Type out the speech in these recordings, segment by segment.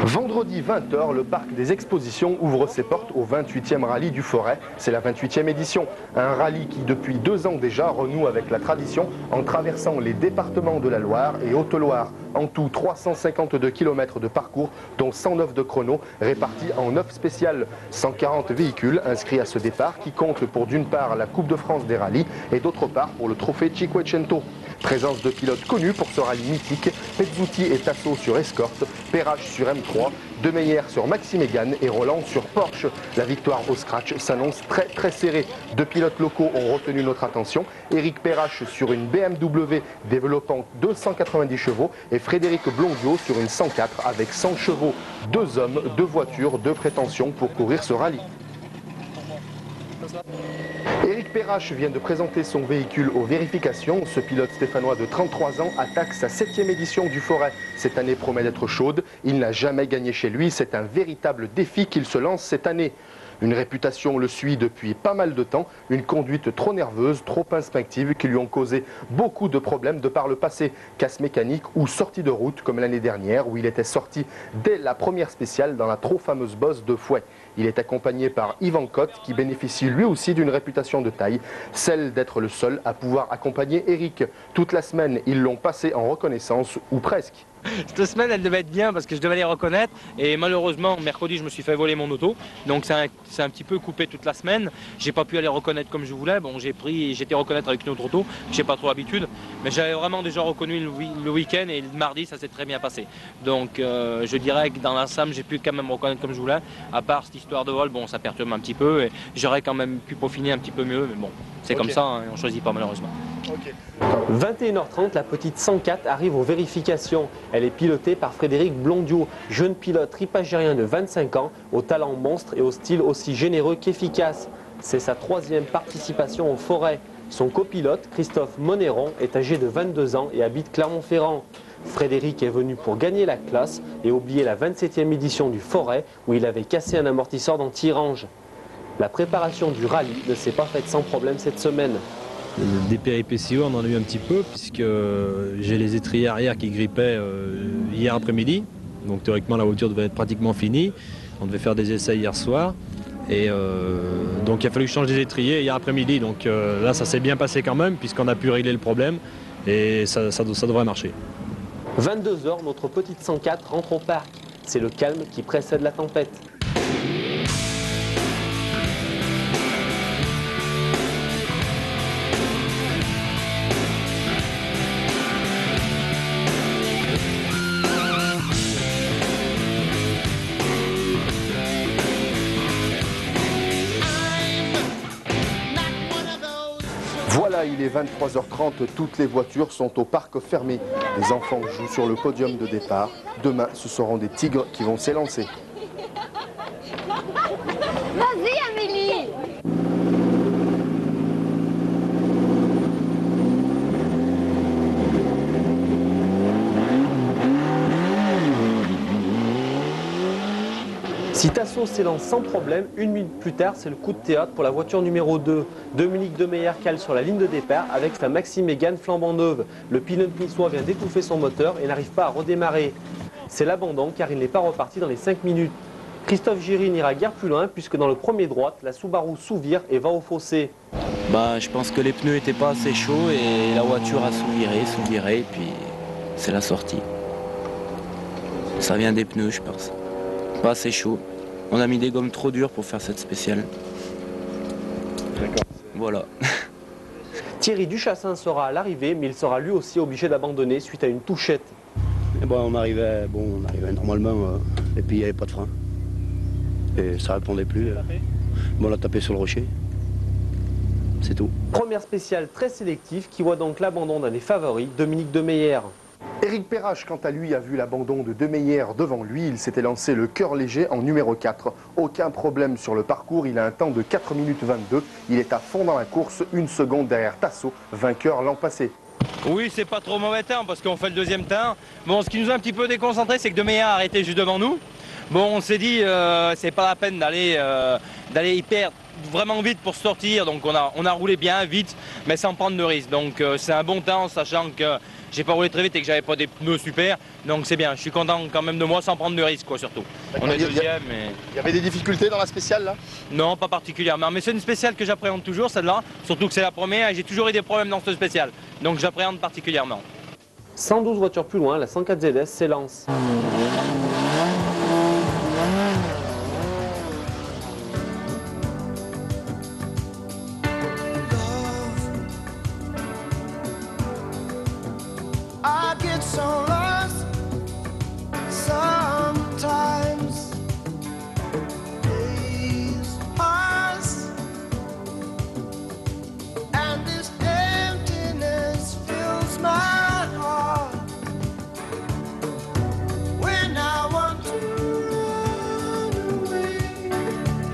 Vendredi 20h, le parc des expositions ouvre ses portes au 28e rallye du Forêt. C'est la 28e édition. Un rallye qui, depuis 2 ans déjà, renoue avec la tradition en traversant les départements de la Loire et Haute-Loire. En tout, 352 km de parcours, dont 109 de chrono, répartis en 9 spéciales. 140 véhicules inscrits à ce départ qui comptent pour d'une part la Coupe de France des rallyes et d'autre part pour le trophée Cinquecento. Présence de pilotes connus pour ce rallye mythique, Pezzuti et Tasso sur Escort, Perrache sur M3, De Meyer sur Maxi Mégane et Roland sur Porsche. La victoire au scratch s'annonce très serrée. 2 pilotes locaux ont retenu notre attention. Éric Perrache sur une BMW développant 290 chevaux et Frédéric Blondio sur une 104 avec 100 chevaux. 2 hommes, 2 voitures, 2 prétentions pour courir ce rallye. Éric Perrache vient de présenter son véhicule aux vérifications. Ce pilote stéphanois de 33 ans attaque sa 7e édition du Forêt. Cette année promet d'être chaude. Il n'a jamais gagné chez lui. C'est un véritable défi qu'il se lance cette année. Une réputation le suit depuis pas mal de temps, une conduite trop nerveuse, trop instinctive qui lui ont causé beaucoup de problèmes de par le passé. Casse mécanique ou sortie de route comme l'année dernière où il était sorti dès la première spéciale dans la trop fameuse bosse de Fouet. Il est accompagné par Yvan Cotte qui bénéficie lui aussi d'une réputation de taille, celle d'être le seul à pouvoir accompagner Éric. Toute la semaine, ils l'ont passé en reconnaissance ou presque. Cette semaine, elle devait être bien parce que je devais les reconnaître et malheureusement, mercredi, je me suis fait voler mon auto. Donc c'est un petit peu coupé toute la semaine. J'ai pas pu aller reconnaître comme je voulais. Bon, j'étais reconnaître avec une autre auto. J'ai pas trop l'habitude, mais j'avais vraiment déjà reconnu le week-end et le mardi, ça s'est très bien passé. Donc je dirais que dans l'ensemble, j'ai pu quand même reconnaître comme je voulais. À part cette histoire de vol, bon, ça perturbe un petit peu et j'aurais quand même pu peaufiner un petit peu mieux, mais bon, c'est comme ça, hein, on choisit pas malheureusement. 21h30, la petite 104 arrive aux vérifications. Elle est pilotée par Frédéric Blondio, jeune pilote ripagérien de 25 ans, au talent monstre et au style aussi généreux qu'efficace. C'est sa 3e participation au Forêt. Son copilote, Christophe Monéron, est âgé de 22 ans et habite Clermont-Ferrand. Frédéric est venu pour gagner la classe et oublier la 27e édition du Forêt où il avait cassé un amortisseur d'anti-range. La préparation du rallye ne s'est pas faite sans problème cette semaine. Des péripéties, on en a eu un petit peu puisque j'ai les étriers arrière qui grippaient hier après-midi. Donc théoriquement la voiture devait être pratiquement finie. On devait faire des essais hier soir. Et donc il a fallu que je change les étriers hier après-midi. Donc là ça s'est bien passé quand même puisqu'on a pu régler le problème et ça devrait marcher. 22h, notre petite 104 rentre au parc. C'est le calme qui précède la tempête. Voilà, il est 23h30, toutes les voitures sont au parc fermé. Les enfants jouent sur le podium de départ. Demain, ce seront des tigres qui vont s'élancer. Vas-y, Amélie! Si Tasso s'élance sans problème, 1 minute plus tard, c'est le coup de théâtre pour la voiture numéro 2. Dominique De Meyer cale sur la ligne de départ avec sa Maxi Mégane flambant neuve. Le pilote niçois vient d'étouffer son moteur et n'arrive pas à redémarrer. C'est l'abandon car il n'est pas reparti dans les 5 minutes. Christophe Giry n'ira guère plus loin puisque dans le premier droite, la Subaru sous-vire et va au fossé. Je pense que les pneus n'étaient pas assez chauds et la voiture a sous-viré et puis c'est la sortie. Ça vient des pneus, je pense. Pas assez chaud. On a mis des gommes trop dures pour faire cette spéciale. Voilà. Thierry Duchassin sera à l'arrivée, mais il sera lui aussi obligé d'abandonner suite à une touchette. On arrivait normalement, et puis il n'y avait pas de frein. Et ça ne répondait plus. On l'a tapé sur le rocher. C'est tout. Première spéciale très sélective qui voit donc l'abandon d'un des favoris, Dominique De Meyer. Éric Perrache, quant à lui, a vu l'abandon de De Meyer devant lui. Il s'était lancé le cœur léger en numéro 4. Aucun problème sur le parcours. Il a un temps de 4 minutes 22. Il est à fond dans la course, 1 seconde derrière Tasso, vainqueur l'an passé. Oui, c'est pas trop mauvais temps parce qu'on fait le deuxième temps. Bon, ce qui nous a un petit peu déconcentré, c'est que De Meyer a arrêté juste devant nous. Bon, on s'est dit, c'est pas la peine d'aller hyper vraiment vite pour sortir. Donc on a roulé bien vite, mais sans prendre de risque. Donc c'est un bon temps, sachant que j'ai pas roulé très vite et que j'avais pas des pneus super. Donc c'est bien, je suis content quand même de moi sans prendre de risques quoi surtout. On est deuxième mais... Il y avait des difficultés dans la spéciale là? Non, pas particulièrement, mais c'est une spéciale que j'appréhende toujours celle-là, surtout que c'est la première et j'ai toujours eu des problèmes dans cette spéciale. Donc j'appréhende particulièrement. 112 voitures plus loin, la 104 ZS s'élance. I get so lost sometimes. Days pass and this emptiness fills my heart. When I want to run away,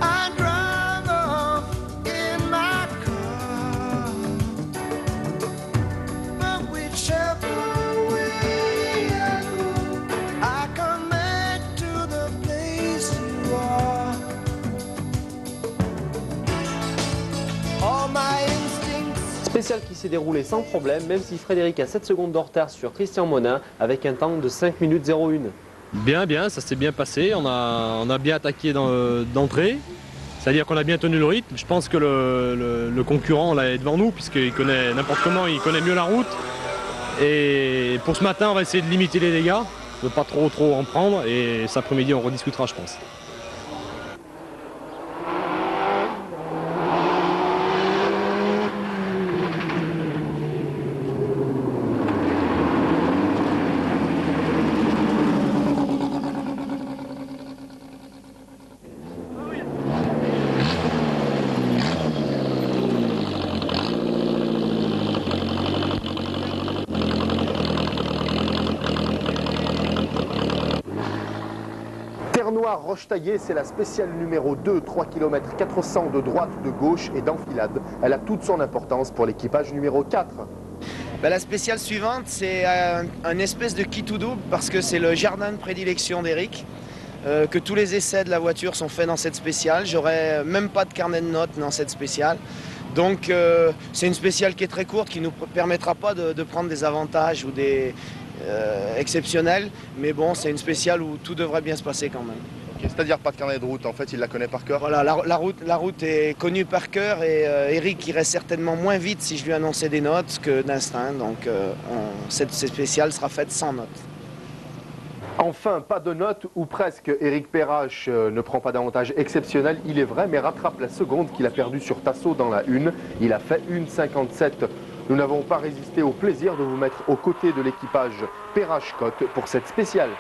I drive off in my car. But whichever Spécial qui s'est déroulé sans problème, même si Frédéric a 7 secondes de retard sur Christian Monin avec un temps de 5 minutes 01. Bien, ça s'est bien passé. On a bien attaqué d'entrée. C'est-à-dire qu'on a bien tenu le rythme. Je pense que le concurrent là, est devant nous, puisqu'il connaît n'importe comment, il connaît mieux la route. Et pour ce matin, on va essayer de limiter les dégâts, de ne pas trop en prendre. Et cet après-midi, on rediscutera, je pense. Terre-Noire Roche-Taillée, c'est la spéciale numéro 2, 3 km 400 de droite, de gauche et d'enfilade. Elle a toute son importance pour l'équipage numéro 4. Ben, la spéciale suivante, c'est un espèce de kit ou double parce que c'est le jardin de prédilection d'Éric. Que tous les essais de la voiture sont faits dans cette spéciale. J'aurai même pas de carnet de notes dans cette spéciale. Donc c'est une spéciale qui est très courte, qui ne nous permettra pas de prendre des avantages ou des exceptionnels. Mais bon, c'est une spéciale où tout devrait bien se passer quand même. Okay, c'est-à-dire pas de carnet de route, en fait, il la connaît par cœur? Voilà, la route est connue par cœur et Eric irait certainement moins vite si je lui annonçais des notes que d'instinct. Donc cette spéciale sera faite sans notes. Enfin, pas de notes, ou presque. Éric Perrache ne prend pas d'avantage exceptionnel, il est vrai, mais rattrape la seconde qu'il a perdue sur Tasso dans la 1. Il a fait 1,57. Nous n'avons pas résisté au plaisir de vous mettre aux côtés de l'équipage Perrache-Cotte pour cette spéciale.